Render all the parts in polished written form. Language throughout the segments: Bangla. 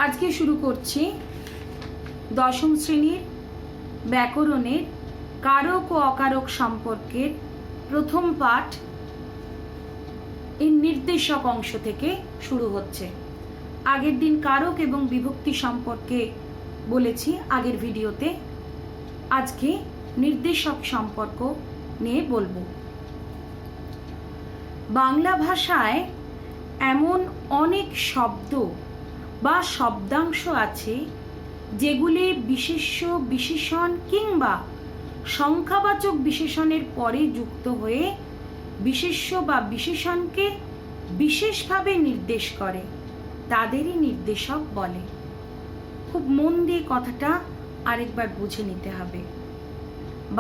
আজকে শুরু করছি দশম শ্রেণীর ব্যাকরণের কারক ও অকারক সম্পর্কের প্রথম পাঠ। এর নির্দেশক অংশ থেকে শুরু হচ্ছে। আগের দিন কারক এবং বিভক্তি সম্পর্কে বলেছি আগের ভিডিওতে। আজকে নির্দেশক সম্পর্ক নিয়ে বলবো। বাংলা ভাষায় এমন অনেক শব্দ বা শব্দাংশ আছে যেগুলি বিশেষ্য বিশেষণ কিংবা সংখ্যাবাচক বিশেষণের পরে যুক্ত হয়ে বিশেষ্য বা বিশেষণকে বিশেষভাবে নির্দেশ করে, তাদেরই নির্দেশক বলে। খুব মন দিয়ে কথাটা আরেকবার বুঝে নিতে হবে।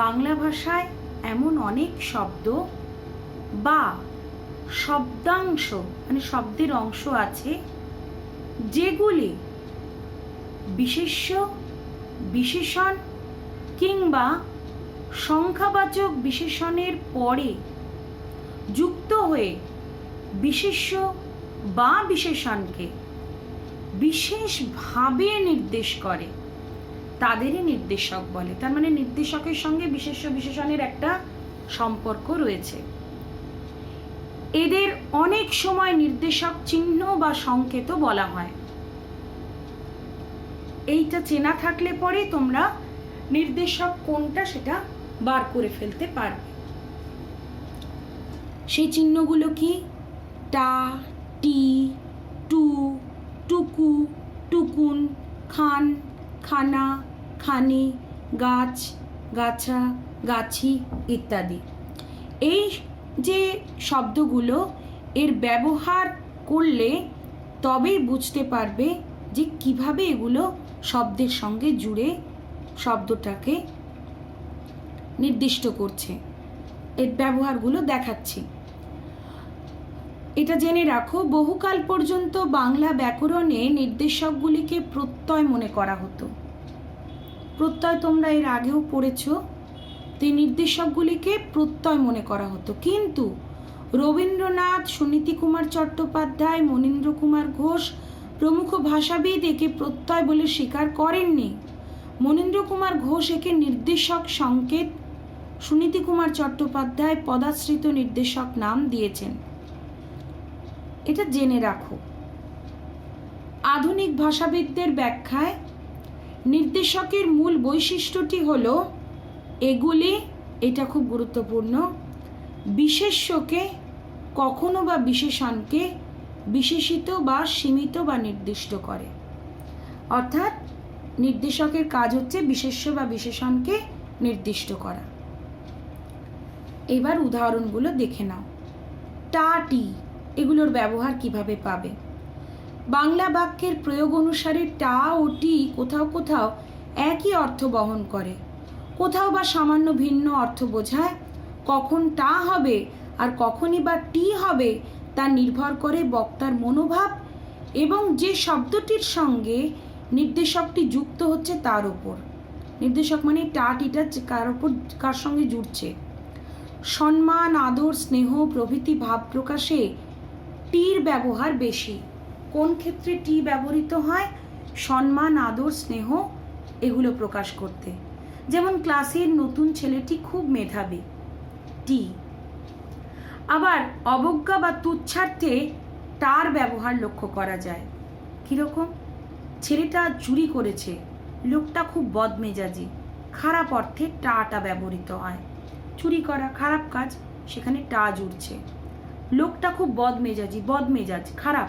বাংলা ভাষায় এমন অনেক শব্দ বা শব্দাংশ মানে শব্দের অংশ আছে যেগুলি বিশেষ্য বিশেষণ কিংবা সংখ্যাবাচক বিশেষণের পরে যুক্ত হয়ে বিশেষ্য বা বিশেষণকে বিশেষভাবে নির্দেশ করে, তাদেরই নির্দেশক বলে। তার মানে নির্দেশকের সঙ্গে বিশেষ্য বিশেষণের একটা সম্পর্ক রয়েছে। এদের অনেক সময় নির্দেশক চিহ্ন বা সংকেত বলা হয়। এইটা চেনা থাকলে পরে তোমরা নির্দেশক কোনটা সেটা বার করে ফেলতে পারবে। সেই চিহ্নগুলো কি? টা, টি, টু, টুকু, টুকুন, খান, খানা, খানি, গাছ, গাছা, গাছি ইত্যাদি। এই যে শব্দগুলো এর ব্যবহার করলে তবেই বুঝতে পারবে যে কিভাবে এগুলো শব্দের সঙ্গে জুড়ে শব্দটাকে নির্দিষ্ট করছে। এর ব্যবহারগুলো দেখাচ্ছি। এটা জেনে রাখো, বহুকাল পর্যন্ত বাংলা ব্যাকরণে নির্দেশকগুলিকে প্রত্যয় মনে করা হতো। প্রত্যয় তোমরা এর আগেও পড়েছো। এই নির্দেশকগুলিকে প্রত্যয় মনে করা হতো, কিন্তু রবীন্দ্রনাথ, সুনীতি কুমার চট্টোপাধ্যায়, মনীন্দ্র কুমার ঘোষ প্রমুখ ভাষাবিদ একে প্রত্যয় বলে স্বীকার করেননি। মনীন্দ্র কুমার ঘোষ একে নির্দেশক সংকেত, সুনীতি কুমার চট্টোপাধ্যায় পদাশ্রিত নির্দেশক নাম দিয়েছেন। এটা জেনে রাখো। আধুনিক ভাষাবিদদের ব্যাখ্যায় নির্দেশকের মূল বৈশিষ্ট্যটি হলো এগুলি, এটা খুব গুরুত্বপূর্ণ, বিশেষ্যকে কখনো বা বিশেষণকে বিশেষিত বা সীমিত বা নির্দিষ্ট করে। অর্থাৎ নির্দেশকের কাজ হচ্ছে বিশেষ্য বা বিশেষণকে নির্দিষ্ট করা। এবার উদাহরণগুলো দেখে নাও। টা, টি এগুলোর ব্যবহার কিভাবে পাবে? বাংলা বাক্যের প্রয়োগ অনুসারে টা ও টি কোথাও কোথাও একই অর্থ বহন করে, কোথাও বা সামান্য ভিন্ন অর্থ বোঝায়। কখন টা হবে আর কখনই বা টি হবে তা নির্ভর করে বক্তার মনোভাব এবং যে শব্দটির সঙ্গে নির্দেশকটি যুক্ত হচ্ছে তার উপর। নির্দেশক মানে টা টিটা কার সঙ্গে জুড়ছে। সম্মান, আদর, স্নেহ প্রভৃতি ভাব প্রকাশে টির ব্যবহার বেশি। কোন ক্ষেত্রে টি ব্যবহৃত হয়? সম্মান, আদর, স্নেহ এগুলো প্রকাশ করতে। যেমন ক্লাসের নতুন ছেলেটি খুব মেধাবী, টি। আবার অবজ্ঞা বা তুচ্ছার্থে টার ব্যবহার লক্ষ্য করা যায়। কিরকম? ছেলেটা চুরি করেছে, লোকটা খুব বদমেজাজি, খারাপ অর্থে টাটা ব্যবহৃত হয়। চুরি করা খারাপ কাজ, সেখানে টা জুড়ছে। লোকটা খুব বদমেজাজি, বদমেজাজ খারাপ,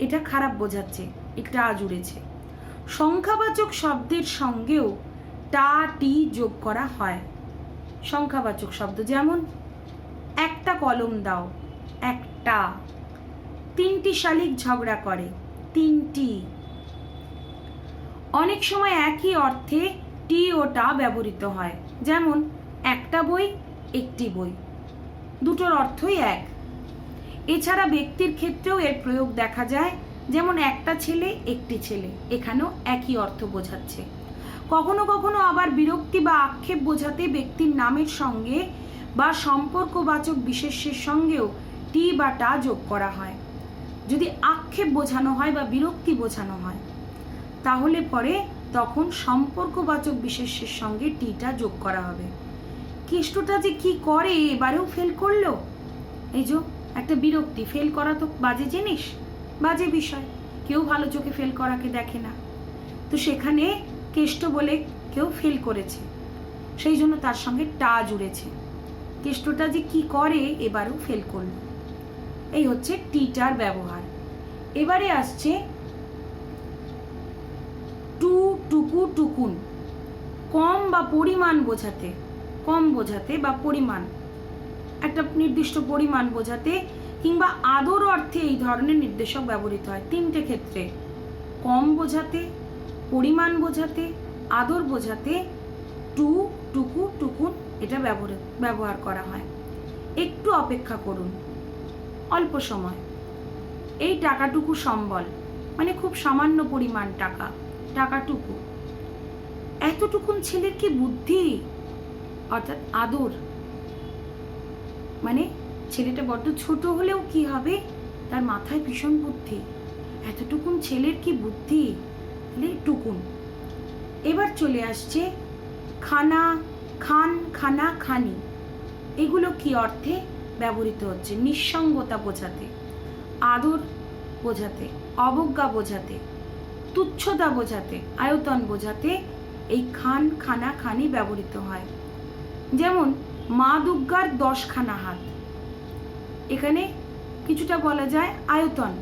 এটা খারাপ বোঝাচ্ছে, এটা জুড়েছে। সংখ্যাবাচক শব্দের সঙ্গেও টা টি যোগ করা হয়। সংখ্যাবাচক শব্দ যেমন একটা কলম দাও, একটা। তিনটি শালিক ঝগড়া করে, তিনটি। অনেক সময় একই অর্থে টি ও টা ব্যবহৃত হয়। যেমন একটা বই, একটি বই, দুটোর অর্থই এক। এছাড়া ব্যক্তির ক্ষেত্রেও এর প্রয়োগ দেখা যায়। যেমন একটা ছেলে, একটি ছেলে, এখানেও একই অর্থ বোঝাচ্ছে। কখনো কখনো আবার বিরক্তি বা আক্ষেপ বোঝাতে ব্যক্তির নামের সঙ্গে বা সম্পর্কবাচক বিশেষ্যের সঙ্গেও টি বা টা যোগ করা হয়। যদি আক্ষেপ বোঝানো হয় বা বিরক্তি বোঝানো হয়, তাহলে পরে তখন সম্পর্কবাচক বিশেষ্যের সঙ্গে টিটা যোগ করা হবে। কেষ্টটা যে কি করে, এবারেও ফেল করলো, এই যে একটা বিরক্তি। ফেল করা তো বাজে জিনিস, বাজে বিষয়, কেউ ভালো চোখে ফেল করাকে দেখে না। তো সেখানে কেষ্ট বলে কেউ ফেল করেছে, সেই জন্য তার সঙ্গে টা জুড়েছে। কেষ্টটা যে কি করে, এবারেও ফেল করলো। এই হচ্ছে টিটার ব্যবহার। এবারে আসছে টু, টুকু, টুকুন। কম বা পরিমাণ বোঝাতে, কম বোঝাতে বা পরিমাণ, একটা নির্দিষ্ট পরিমাণ বোঝাতে কিংবা আদর অর্থে এই ধরনের নির্দেশক ব্যবহৃত হয়। তিনটে ক্ষেত্রে, কম বোঝাতে, পরিমাণ বোঝাতে, আদর বোঝাতে টু, টুকু, টুকুন এটা ব্যবহার করা হয়। একটু অপেক্ষা করুন, অল্প সময়। এই টাকাটুকু সম্বল, মানে খুব সামান্য পরিমাণ টাকা, টাকাটুকু। এতটুকুন ছেলের কি বুদ্ধি, অর্থাৎ আদর, মানে ছেলেটা বড্ড ছোট হলেও কি হবে, তার মাথায় ভীষণ বুদ্ধি। এতটুকুন ছেলের কি বুদ্ধি, তাহলে টুকুন। এবার চলে আসছে খানা, খান, খানা, খানি। এগুলো কি অর্থে ব্যবহৃত হচ্ছে? নিঃসঙ্গতা বোঝাতে, আদর বোঝাতে, অবজ্ঞা বোঝাতে, তুচ্ছতা বোঝাতে, আয়তন বোঝাতে এই খান, খানা, খানি ব্যবহৃত হয়। যেমন মা দুর্গার 10খানা হাত, এখানে কিছুটা বলা যায় আয়তন,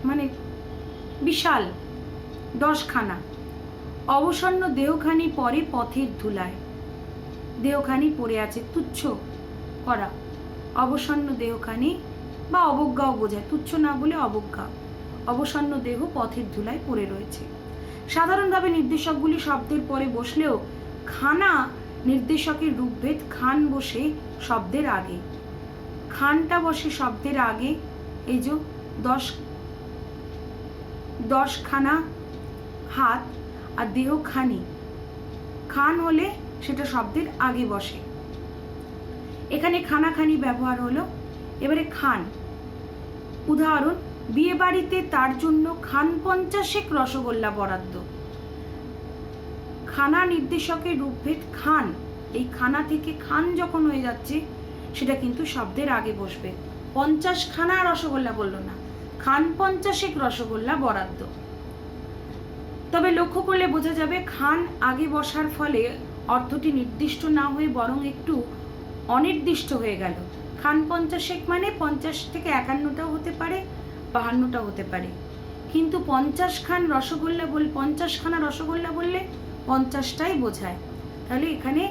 মানে বিশাল, 10খানা। অবসন্ন দেহখানি পরে পথের ধুলায়, দেহখানি পড়ে আছে, তুচ্ছ করা। অবসন্ন দেহখানি বা অবজ্ঞাও বোঝায়, তুচ্ছ না বলে অবজ্ঞা। অবসন্ন দেহ পথের ধুলায় পড়ে রয়েছে। সাধারণভাবে নির্দেশকগুলি শব্দের পরে বসলেও খানা নির্দেশকের রূপভেদ। খান বসে শব্দের আগে, খানটা বসে শব্দের আগে। এই যে 10খানা হাত আর দেহখানি, খান হলে সেটা শব্দের আগে বসে। এখানে খানাখানি ব্যবহার হলো। এবারে খান, উদাহরণ, বিয়ে বাড়িতে তার জন্য খান 50 রসগোল্লা বরাদ্দ। খানা নির্দেশকের রূপভেদ খান। এই খানা থেকে খান যখন হয়ে যাচ্ছে, সেটা কিন্তু শব্দের আগে বসবে। 50খানা রসগোল্লা বললো না, খান 50 রসগোল্লা বরাদ্দ। তবে লক্ষ্য করলে বোঝা যাবে খান আগে বসার ফলে অর্থটি নির্দিষ্ট না হয়ে বরং একটু অনির্দিষ্ট হয়ে গেল। খান 50 মানে 50 থেকে 51টাও হতে পারে, 52টাও হতে পারে, কিন্তু 50খানা রসগোল্লা বললে 50টাই বোঝায়। তাহলে এখানে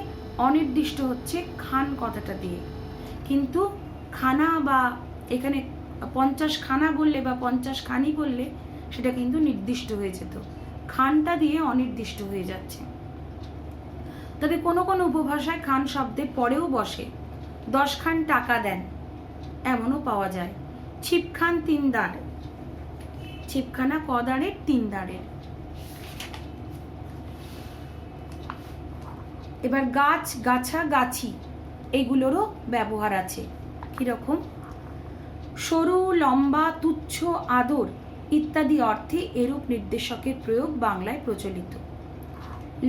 অনির্দিষ্ট হচ্ছে খান কথাটা দিয়ে। কিন্তু খানা বা এখানে 50খানা বললে বা 50খানি বললে সেটা কিন্তু নির্দিষ্ট হয়ে যেত। খানটা দিয়ে অনির্দিষ্ট হয়ে যাচ্ছে। তবে কোনো কোনো উপভাষায় খান শব্দের পরেও বসে। 10 খান টাকা দেন, এমনও পাওয়া যায়। ছিপখান 3 দাঁড়, ছিপখানা ক দাঁড়ের? 3 দাঁড়ের। এবার গাছ, গাছা, গাছি এগুলোরও ব্যবহার আছে। কিরকম? সরু, লম্বা, তুচ্ছ, আদর ইত্যাদি অর্থে এরূপ নির্দেশকের প্রয়োগ বাংলায় প্রচলিত।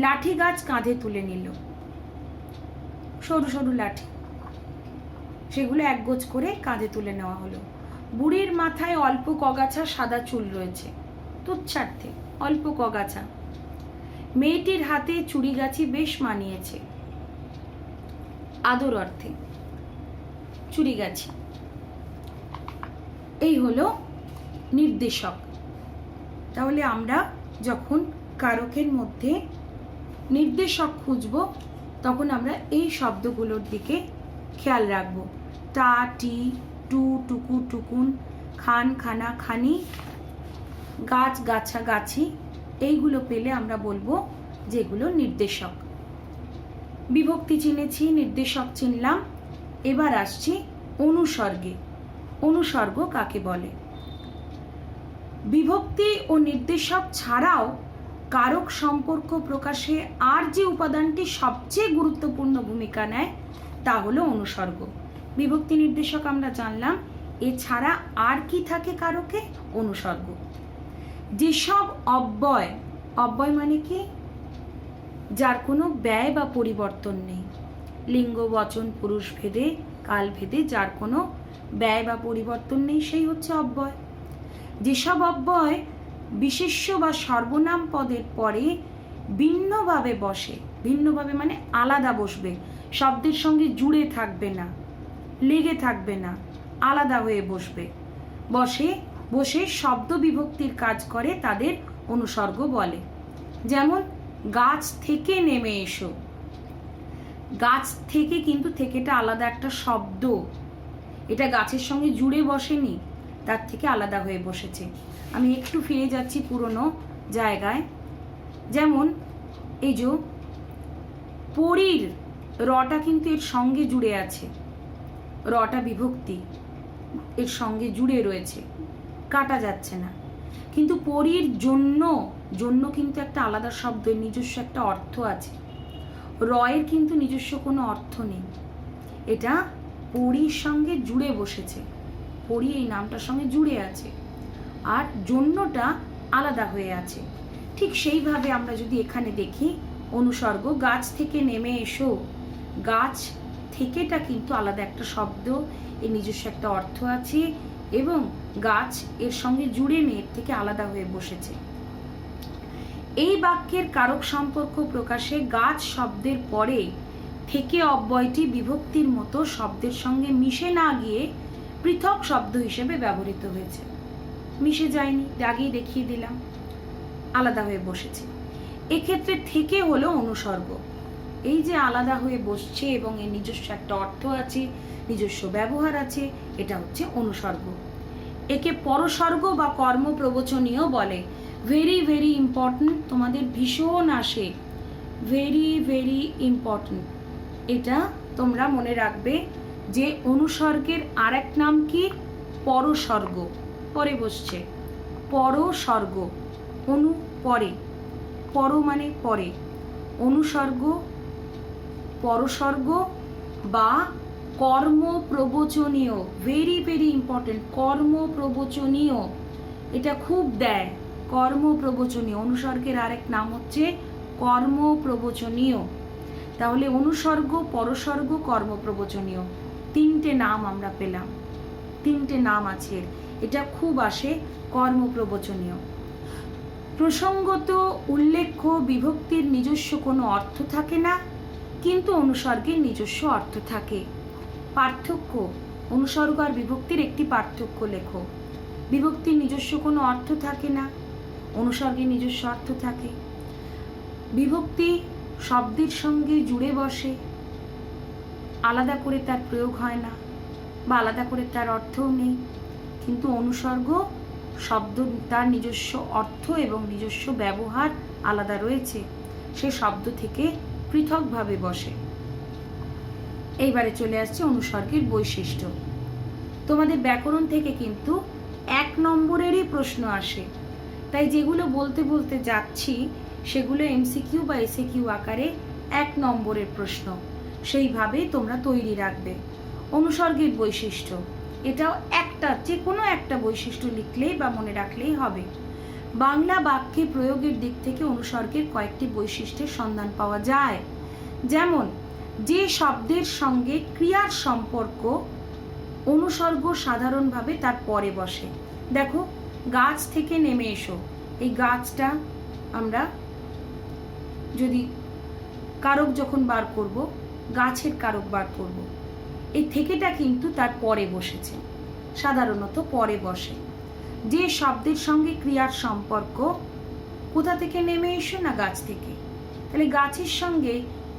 লাঠি গাছ কাঁধে তুলে নিল, সরু সরু লাঠি, সেগুলো একগোছ করে কাঁধে তুলে নেওয়া হলো। বুড়ির মাথায় অল্প কগাছা সাদা চুল রয়েছে, তুচ্ছার্থে অল্প কগাছা। মেয়েটির হাতে চুড়িগাছি বেশ মানিয়েছে, আদর অর্থে চুড়িগাছি। এই হলো নির্দেশক। তাহলে আমরা যখন কারকের মধ্যে নির্দেশক খুঁজব, তখন আমরা এই শব্দগুলোর দিকে খেয়াল রাখব। টা, টি, টু, টুকু, টুকুন, খান, খানা, খানি, গাছ, গাছা, গাছি, এইগুলো পেলে আমরা বলবো যে এগুলো নির্দেশক। বিভক্তি চিনেছি, নির্দেশক চিনলাম। এবার আসছি অনুসর্গে। অনুসর্গ কাকে বলে? বিভক্তি ও নির্দেশক ছাড়াও কারক সম্পর্ক প্রকাশে আর যে উপাদানটি সবচেয়ে গুরুত্বপূর্ণ ভূমিকা নেয় তা হলো অনুসর্গ। বিভক্তি নির্দেশক আমরা জানলাম, এছাড়া আর কি থাকে কারকে? অনুসর্গ। যেসব অব্যয়, অব্যয় মানে কি? যার কোনো ব্যয় বা পরিবর্তন নেই, লিঙ্গ বচন পুরুষ ভেদে কাল ভেদে যার কোনো ব্যয় বা পরিবর্তন নেই, সেই হচ্ছে অব্যয়। যেসব অব্যয় বিশেষ্য বা সর্বনাম পদের পরে ভিন্নভাবে বসে, ভিন্নভাবে মানে আলাদা বসবে, শব্দের সঙ্গে জুড়ে থাকবে না, লেগে থাকবে না, আলাদা হয়ে বসে শব্দ বিভক্তির কাজ করে, তাদের অনুসর্গ বলে। যেমন গাছ থেকে নেমে এসো, গাছ থেকে কিন্তু থেকেটা আলাদা একটা শব্দ, এটা গাছের সঙ্গে জুড়ে বসেনি, তার থেকে আলাদা হয়ে বসেছে। আমি একটু ফিরে যাচ্ছি পুরনো জায়গায়। যেমন এই যে পরীর রটা কিন্তু এর সঙ্গে জুড়ে আছে, রটা বিভক্তি এর সঙ্গে জুড়ে রয়েছে, কাটা যাচ্ছে না। কিন্তু পরীর জন্য, জন্য কিন্তু একটা আলাদা শব্দ, নিজস্ব একটা অর্থ আছে। রয়ের কিন্তু নিজস্ব কোনো অর্থ নেই, এটা পরীর সঙ্গে জুড়ে বসেছে, পরী এই নামটার সঙ্গে জুড়ে আছে, আর জন্যটা আলাদা হয়ে আছে। ঠিক সেইভাবে আমরা যদি এখানে দেখি অনুসর্গ, গাছ থেকে নেমে এসো, গাছ থেকেটা কিন্তু আলাদা একটা শব্দ, এর নিজস্ব একটা অর্থ আছে, এবং গাছ এর সঙ্গে জুড়ে নেই, এর থেকে আলাদা হয়ে বসেছে। এই বাক্যের কারক সম্পর্ক প্রকাশে গাছ শব্দের পরে থেকে অব্যয়টি বিভক্তির মতো শব্দের সঙ্গে মিশে না গিয়ে পৃথক শব্দ হিসেবে ব্যবহৃত হয়েছে। মিশে যায়নি, আগেই দেখিয়ে দিলাম, আলাদা হয়ে বসেছে। এক্ষেত্রে থেকে হলো অনুসর্গ। এই যে আলাদা হয়ে বসছে এবং এর নিজস্ব একটা অর্থ আছে, নিজস্ব ব্যবহার আছে, এটা হচ্ছে অনুসর্গ। একে পরসর্গ বা কর্ম প্রবচনীয় বলে। ভেরি ভেরি ইম্পর্টেন্ট, তোমাদের ভীষণ আসে, ভেরি ভেরি ইম্পর্টেন্ট। এটা তোমরা মনে রাখবে যে অনুসর্গের আর এক নাম কি? পরসর্গ। পরে বসছে, পরসর্গ, অনু পরে, পর মানে পরে, অনুসর্গ, পরসর্গ বা কর্ম প্রবচনীয়। ভেরি ভেরি ইম্পর্টেন্ট, কর্ম প্রবচনীয়, এটা খুব দেয়, কর্ম প্রবচনীয়। অনুসর্গের আরেক নাম হচ্ছে কর্ম প্রবচনীয়। তাহলে অনুসর্গ, পরসর্গ, কর্ম প্রবচনীয়, তিনটে নাম আমরা পেলাম, তিনটে নাম আছে, এটা খুব আসে, কর্ম প্রবচনীয়। প্রসঙ্গত উল্লেখ্য বিভক্তির নিজস্ব কোনো অর্থ থাকে না, কিন্তু অনুসর্গের নিজস্ব অর্থ থাকে। পার্থক্য, অনুসর্গ আর বিভক্তির একটি পার্থক্য লেখো। বিভক্তির নিজস্ব কোনো অর্থ থাকে না, অনুসর্গের নিজস্ব অর্থ থাকে। বিভক্তি শব্দের সঙ্গে জুড়ে বসে, আলাদা করে তার প্রয়োগ হয় না বা আলাদা করে তার অর্থও নেই। কিন্তু অনুসর্গ শব্দ, তার নিজস্ব অর্থ এবং নিজস্ব ব্যবহার আলাদা রয়েছে, সে শব্দ থেকে পৃথকভাবে বসে। এইবারে চলে আসছে অনুসর্গের বৈশিষ্ট্য। তোমাদের ব্যাকরণ থেকে কিন্তু 1 নম্বরেরই প্রশ্ন আসে, তাই যেগুলো বলতে বলতে যাচ্ছি সেগুলো এমসিকিউ বা এসএকিউ আকারে 1 নম্বরের প্রশ্ন, সেইভাবে তোমরা তৈরি রাখবে। অনুসর্গের বৈশিষ্ট্য, এটাও একটা, যে কোনো একটা বৈশিষ্ট্য লিখলেই বা মনে রাখলেই হবে। বাংলা বাক্যে প্রয়োগের দিক থেকে অনুসর্গের কয়েকটি বৈশিষ্ট্যের সন্ধান পাওয়া যায়। যেমন যে শব্দের সঙ্গে ক্রিয়ার সম্পর্ক, অনুসর্গ সাধারণভাবে তার পরে বসে। দেখো, গাছ থেকে নেমে এসো, এই গাছটা আমরা যদি কারক যখন বার করব, গাছের কারক বার করব, এই থেকেটা কিন্তু তার পরে বসেছে, সাধারণত পরে বসে। যে শব্দের সঙ্গে ক্রিয়ার সম্পর্ক, কোথা থেকে নেমে এসো? না, গাছ থেকে। তাহলে গাছের সঙ্গে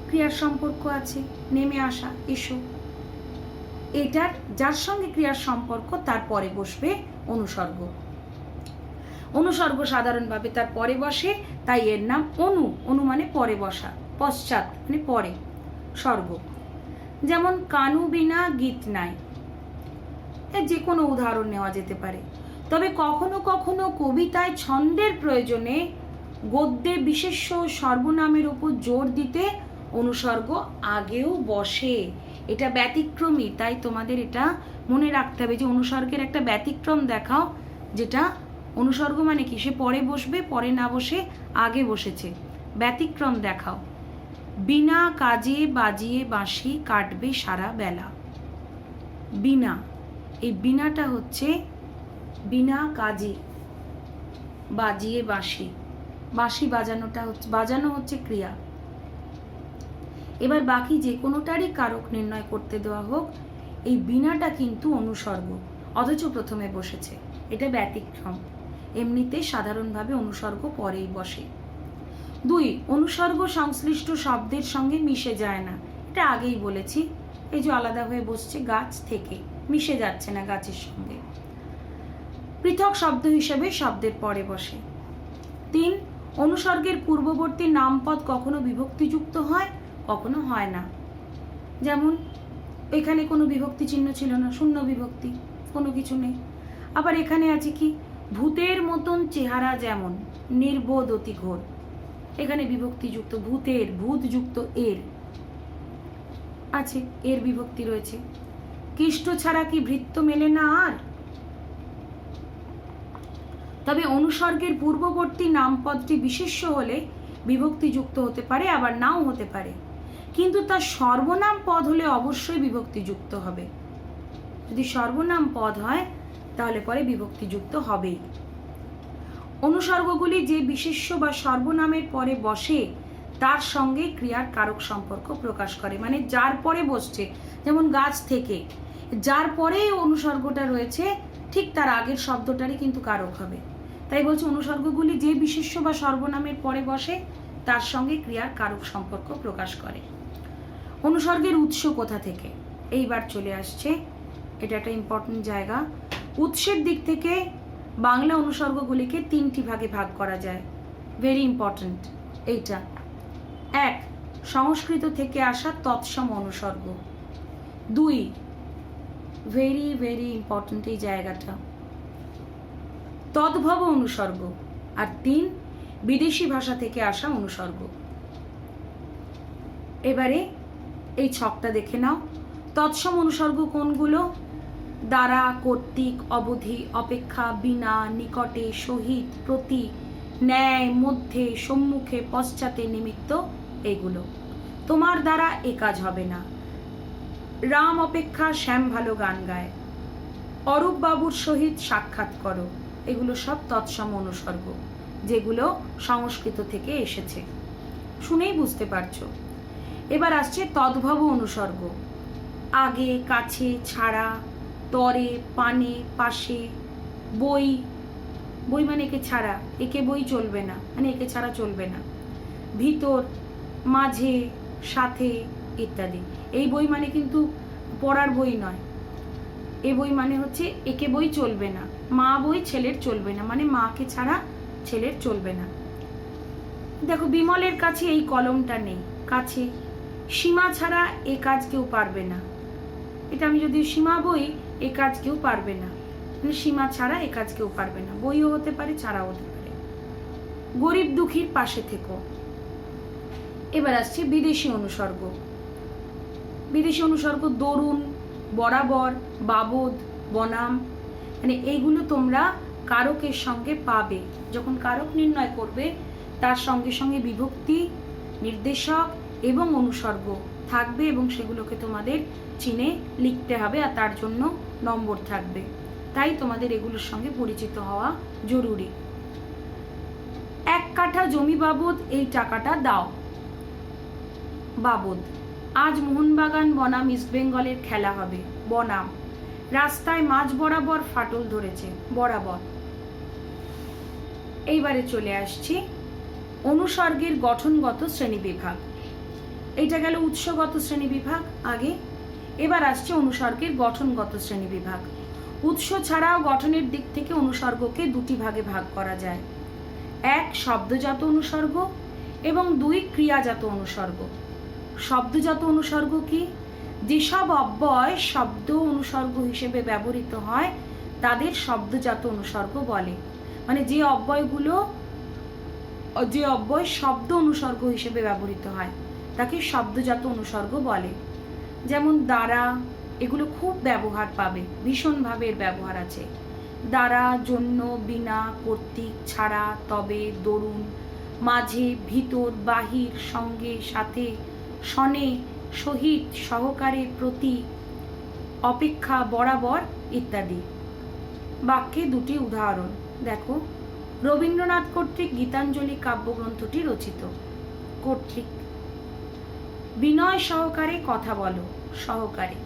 ক্রিয়ার সম্পর্ক আছে, নেমে আসা, এসো। এটার যার সঙ্গে ক্রিয়ার সম্পর্ক তার পরে বসবে অনুসর্গ। অনুসর্গ সাধারণভাবে তার পরে বসে, তাই এর নাম অনু। অনু মানে পরে বসা, পশ্চাৎ মানে পরে, স্বর্গ। যেমন কানু বিনা গীত নাই, যে কোনো উদাহরণ নেওয়া যেতে পারে। তবে কখনো কখনো কবিতায় ছন্দের প্রয়োজনে গদ্যে বিশেষ্য সর্বনামের উপর জোর দিতে অনুসর্গ আগেও বসে। এটা ব্যতিক্রমী, তাই তোমাদের এটা মনে রাখতে হবে যে অনুসর্গের একটা ব্যতিক্রম দেখাও, যেটা অনুসর্গ মানে কি, সে পরে বসবে, পরে না বসে আগে বসেছে, ব্যতিক্রম দেখাও। বিনা কাজে বাজিয়ে বাঁশি কাটবে সারা বেলা। বিনা, এই বিনাটা হচ্ছে বিনা কাজে বাজিয়ে বাঁশি, বাঁশি বাজানোটা হচ্ছে, বাজানো হচ্ছে ক্রিয়া। এবার বাকি যে কোনোটারই কারক নির্ণয় করতে দেওয়া হোক, এই বিনাটা কিন্তু অনুসর্গ, অথচ প্রথমে বসেছে, এটা ব্যতিক্রম। এমনিতে সাধারণভাবে অনুসর্গ পরেই বসে। 2, অনুসর্গ সংশ্লিষ্ট শব্দের সঙ্গে মিশে যায় না, এটা আগেই বলেছি, এই যে আলাদা হয়ে বসছে গাছ থেকে, মিশে যাচ্ছে না গাছের সঙ্গে, পৃথক শব্দ হিসেবে শব্দের পরে বসে। 3, অনুসর্গের পূর্ববর্তী নামপদ কখনো বিভক্তিযুক্ত হয়, কখনো হয় না। যেমন এখানে কোনো বিভক্তি চিহ্ন ছিল না, শূন্য বিভক্তি, কোনো কিছু নেই। আবার এখানে আছে কি, ভূতের মতন চেহারা যেমন, নির্বোধ অতি ঘোর, এখানে বিভক্তিযুক্ত, ভূতের, ভূতযুক্ত এর আছে, এর বিভক্তি রয়েছে। কৃষ্ট ছাড়া কি ভৃত্য মেলে না আর। তবে অনুসর্গের পূর্ববর্তী নামপদটি বিশেষ্য হলে বিভক্তিযুক্ত হতে পারে, আবার নাও হতে পারে, কিন্তু তার সর্বনাম পদ হলে অবশ্যই বিভক্তিযুক্ত হবে। যদি সর্বনাম পদ হয় তাহলে পরে বিভক্তিযুক্ত হবেই। অনুসর্গগুলি যে বিশেষ্য বা সর্বনামের পরে বসে তার সঙ্গে ক্রিয়ার কারক সম্পর্ক প্রকাশ করে, মানে যার পরে বসছে, যেমন গাছ থেকে, যার পরে অনুসর্গটা রয়েছে ঠিক তার আগের শব্দটারই কিন্তু কারক হবে। তাই বলছে অনুসর্গগুলি যে বিশেষ্য বা সর্বনামের পরে বসে তার সঙ্গে ক্রিয়ার কারক সম্পর্ক প্রকাশ করে। অনুসর্গের উৎস কোথা থেকে, এইবার চলে আসছে, এটা একটা ইম্পর্টেন্ট জায়গা। উৎসের দিক থেকে বাংলা অনুসর্গগুলিকে 3টি ভাগে ভাগ করা যায়, ভেরি ইম্পর্টেন্ট এইটা। 1, সংস্কৃত থেকে আসা তৎসম অনুসর্গ। 2, ভেরি ভেরি ইম্পর্টেন্ট এই জায়গাটা, তদ্ভব অনুসর্গ। আর 3, বিদেশি ভাষা থেকে আসা অনুসর্গ। এবারে এই ছকটা দেখে নাও। তৎসম অনুসর্গ কোনগুলো? দ্বারা, কর্তৃক, অবধি, অপেক্ষা, বিনা, নিকটে, সহিত, প্রতি, ন্যায়, মধ্যে, সম্মুখে, পশ্চাতে, নিমিত্ত, এগুলো। তোমার দ্বারা এ কাজ হবে না, রাম অপেক্ষা শ্যাম ভালো গান গায়, অরূপ বাবুর সহিত সাক্ষাৎ করো, এগুলো সব তৎসম অনুসর্গ, যেগুলো সংস্কৃত থেকে এসেছে, শুনেই বুঝতে পারছো। এবার আসছে তদ্ভব অনুসর্গ, আগে, কাছে, ছাড়া, তরে, পানে, পাশে, বই, বই মানে একে ছাড়া, একে বই চলবে না, মানে একে ছাড়া চলবে না, ভিতর, মাঝে, সাথে ইত্যাদি। এই বই মানে কিন্তু পড়ার বই নয়, এ বই মানে হচ্ছে একে বই চলবে না, মা বই ছেলের চলবে না, মানে মাকে ছাড়া ছেলের চলবে না। দেখো বিমলের কাছে এই কলমটা নেই, কাছে, সীমা ছাড়া এ কাজ কেউ পারবে না, এটা আমি যদি সীমা বই এ কাজ কেউ পারবে না, মানে সীমা ছাড়া এ কাজ কেউ পারবে না, বইও হতে পারে ছাড়াও হতে পারে। গরিব দুঃখীর পাশে থেকো। এবার আসছে বিদেশি অনুসর্গ। বিদেশি অনুসর্গ দরুন, বরাবর, বাবদ, বনাম, মানে এইগুলো তোমরা কারকের সঙ্গে পাবে, যখন কারক নির্ণয় করবে তার সঙ্গে সঙ্গে বিভক্তি, নির্দেশক এবং অনুসর্গ থাকবে, এবং সেগুলোকে তোমাদের চিনে লিখতে হবে, আর তার জন্য নম্বর থাকবে, তাই তোমাদের এগুলোর সঙ্গে পরিচিত হওয়া জরুরি। 1 কাঠা জমি বাবদ এই টাকাটা দাও, বাবদ। আজ মোহনবাগান বনাম ইস্টবেঙ্গলের খেলা হবে, বনাম। রাস্তায় মাঝ বরাবর ফাটল ধরেছে, বরাবর। এইবারে চলে আসছি অনুসর্গের গঠনগত শ্রেণীবিভাগ। এইটা গেল উৎসগত শ্রেণীবিভাগ আগে, এবার আসছে অনুসর্গের গঠনগত শ্রেণীবিভাগ। উৎস ছাড়াও গঠনের দিক থেকে অনুসর্গকে 2টি ভাগে ভাগ করা যায়, 1 শব্দজাত অনুসর্গ এবং 2 ক্রিয়াজাত অনুসর্গ। শব্দজাত অনুসর্গ কি? যেসব অব্যয় শব্দ অনুসর্গ হিসেবে ব্যবহৃত হয় তাদের শব্দজাত অনুসর্গ বলে, মানে যে অব্যয় শব্দ অনুসর্গ হিসেবে ব্যবহৃত হয় তাকে শব্দজাত অনুসর্গ বলে। যেমন দ্বারা, এগুলো খুব ব্যবহার পাবে, ভীষণভাবে এর ব্যবহার আছে। দ্বারা, জন্য, বিনা, কর্তৃক, ছাড়া, তবে, দরুন, মাঝে, ভিতর, বাহির, সঙ্গে, সাথে, সনে, সহিত, সহকারে, প্রতি, অপেক্ষা, বরাবর ইত্যাদি। বাক্যে দুটি উদাহরণ দেখো। রবীন্দ্রনাথ কর্তৃক গীতাঞ্জলি কাব্যগ্রন্থটি রচিত। কর্তৃক। বিনয় সহকারে কথা বলো, সহকারে।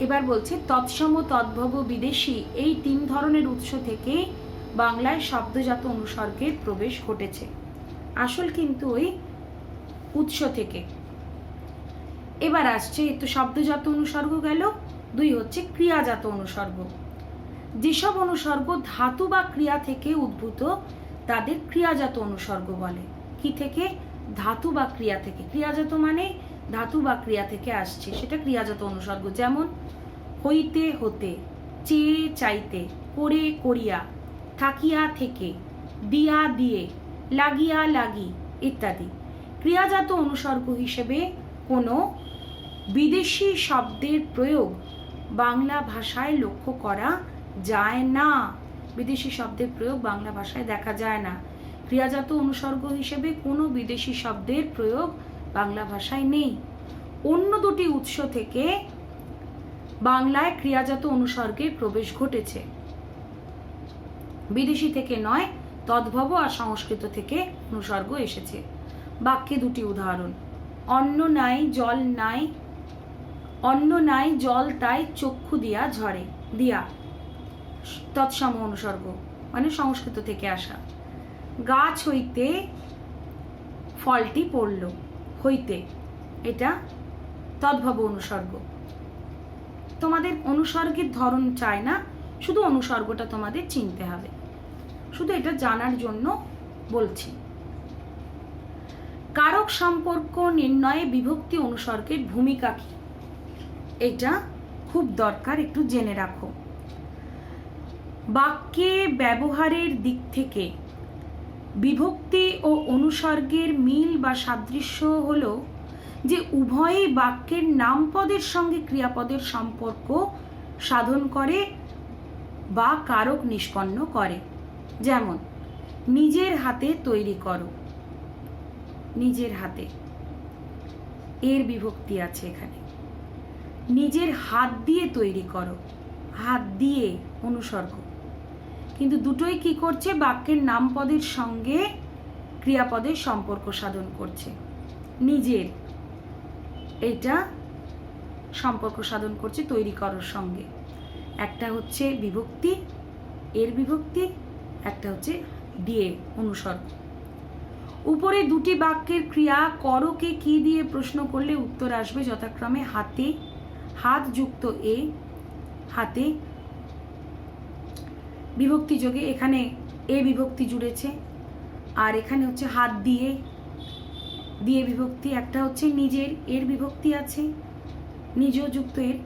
এবার বলছে তৎসম, তদ্ভব, বিদেশি এই 3 ধরনের উৎস থেকে বাংলায় শব্দজাত অনুসর্গের প্রবেশ ঘটেছে। আসল কিন্তু ওই উৎস থেকে। এবার আসছে, তো শব্দজাত অনুসর্গ গেল, 2 হচ্ছে ক্রিয়াজাত অনুসর্গ। যেসব অনুসর্গ ধাতু বা ক্রিয়া থেকে উদ্ভূত তাদের ক্রিয়াজাত অনুসর্গ বলে। কি থেকে? ধাতু বা ক্রিয়া থেকে। ক্রিয়াজাত মানে ধাতু বা ক্রিয়া থেকে আসছে, সেটা ক্রিয়াজাত অনুসর্গ। যেমন হইতে, হতে, চেয়ে, চাইতে, করে, করিয়া, থাকিয়া, থেকে, দিয়া, দিয়ে, লাগিয়া, লাগি ইত্যাদি। ক্রিয়াজাত অনুসর্গ হিসেবে কোনো বিদেশি শব্দের প্রয়োগ বাংলা ভাষায় লক্ষ্য করা যায় না। বিদেশি শব্দের প্রয়োগ বাংলা ভাষায় দেখা যায় না। ক্রিয়াজাত অনুসর্গ হিসেবে কোনো বিদেশি শব্দের প্রয়োগ বাংলা ভাষায় নেই। অন্য 2টি উৎস থেকে বাংলায় ক্রিয়াজাত অনুসর্গের প্রবেশ ঘটেছে। বিদেশি থেকে নয়, তদ্ভব আর সংস্কৃত থেকে অনুসর্গ এসেছে। বাক্যে 2টি উদাহরণ। অন্ন নাই, জল নাই, অন্ন নাই, জল তাই চক্ষু দিয়া ঝরে। দিয়া তৎসম অনুসর্গ, মানে সংস্কৃত থেকে আসা। গাছ হইতে ফলটি পড়ল, হইতে, এটা তদ্ভব অনুসর্গ। তোমাদের অনুসর্গের ধরন চাই না, শুধু অনুসর্গটা তোমাদের চিনতে হবে, শুধু এটা জানার জন্য বলছি। কারক সম্পর্ক নির্ণয়ে বিভক্তি অনুসর্গের ভূমিকা কি? এটা খুব দরকার, একটু জেনে রাখো। বাক্যে ব্যবহারের দিক থেকে বিভক্তি ও অনুসর্গের মিল বা সাদৃশ্য হলো যে উভয়ই বাক্যের নামপদের সঙ্গে ক্রিয়াপদের সম্পর্ক সাধন করে বা কারক নিষ্পন্ন করে। যেমন নিজের হাতে তৈরি করো, নিজের হাতে, এর বিভক্তি আছে এখানে। নিজের হাত দিয়ে তৈরি করো, হাত দিয়ে অনুসর্গ। কিন্তু দুটোই কি করছে? বাক্যের নামপদের সঙ্গে ক্রিয়াপদের সম্পর্ক সাধন করছে। নিজের, এটা সম্পর্ক সাধন করছে তৈরি করার সঙ্গে। একটা হচ্ছে বিভক্তি, এর বিভক্তি, একটা হচ্ছে দিয়ে অনুসর্গ। উপরে 2টি বাক্যের ক্রিয়া করকে কি দিয়ে প্রশ্ন করলে উত্তর আসবে যথাক্রমে হাতে, হাত যুক্ত এ, হাতে, বিভক্তি যোগে এখানে এ বিভক্তি জুড়েছে, আর এখানে হচ্ছে হাত দিয়ে, দিয়ে বিভক্তি। একটা হচ্ছে নিজের, এর বিভক্তি আছে, নিজ যুক্ত এর,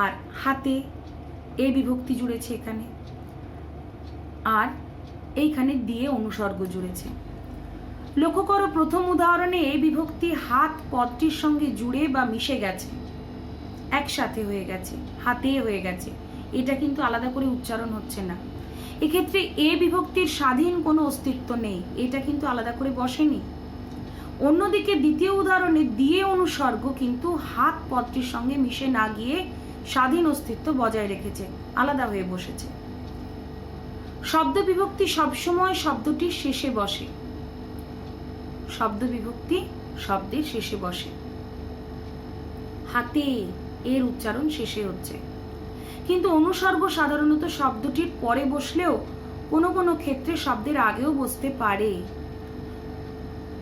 আর হাতে এ বিভক্তি জুড়েছে এখানে, আর এইখানে দিয়ে অনুসর্গ জুড়েছে। লক্ষ্য করো প্রথম উদাহরণে এ বিভক্তি হাত পদটির সঙ্গে জুড়ে বা মিশে গেছে, একসাথে হয়ে গেছে, হাতে হয়ে গেছে। এটা কিন্তু আলাদা করে উচ্চারণ হচ্ছে না। এক্ষেত্রে এ বিভক্তির স্বাধীন কোনো অস্তিত্ব নেই, এটা কিন্তু আলাদা করে বসেনি। অন্যদিকে দ্বিতীয় উদাহরণে দিয়ে অনুসর্গ কিন্তু হাত পদটির সঙ্গে মিশে না গিয়ে স্বাধীন অস্তিত্ব বজায় রেখেছে, আলাদা হয়ে বসেছে। শব্দ বিভক্তি সবসময় শব্দটির শেষে বসে, শব্দ বিভক্তি শব্দের শেষে বসে। হাতে, এর উচ্চারণ শেষে হচ্ছে। কিন্তু অনুসর্গ সাধারণত শব্দটির পরে বসলেও কোনো কোনো ক্ষেত্রে শব্দের আগেও বসতে পারে।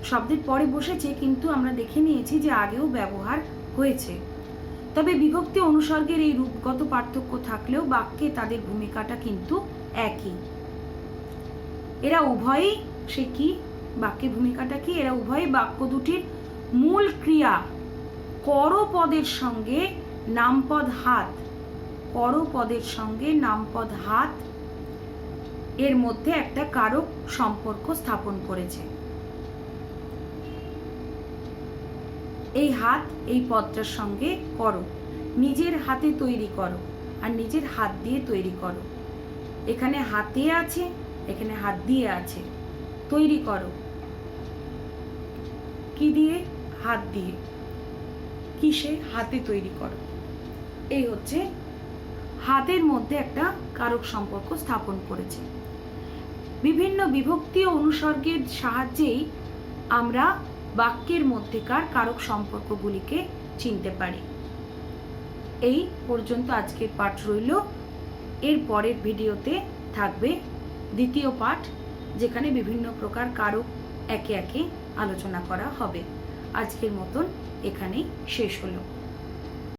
শব্দের পরে বসেছে কিন্তু আমরা দেখে নিয়েছি যে আগেও ব্যবহার হয়েছে। তবে বিভক্তি অনুসর্গের এই রূপগত পার্থক্য থাকলেও বাক্যে তাদের ভূমিকাটা কিন্তু একই। এরা উভয়ই, সে কি বাক্যে ভূমিকাটা কি? এরা উভয়ই বাক্য দুটির মূল ক্রিয়া করপদের সঙ্গে নামপদ হাত, করপদের সঙ্গে নামপদ হাত এর মধ্যে একটা কারক সম্পর্ক স্থাপন করেছে। এই হাত এই পদটার সঙ্গে করো, নিজের হাতে তৈরি করো আর নিজের হাত দিয়ে তৈরি করো। এখানে হাতে আছে, এখানে হাত দিয়ে আছে, তৈরি করো। কি দিয়ে? হাত দিয়ে। কিসে? হাতে তৈরি করো। এই হচ্ছে হাতের মধ্যে একটা কারক সম্পর্ক স্থাপন করেছে। বিভিন্ন বিভক্তি ও অনুসর্গের সাহায্যেই আমরা বাক্যের মধ্যেকার কারক সম্পর্কগুলিকে চিনতে পারি। এই পর্যন্ত আজকের পাঠ রইল। এর পরের ভিডিওতে থাকবে দ্বিতীয় পাঠ, যেখানে বিভিন্ন প্রকার কারক একে একে আলোচনা করা হবে। আজকের মতন এখানেই শেষ হলো।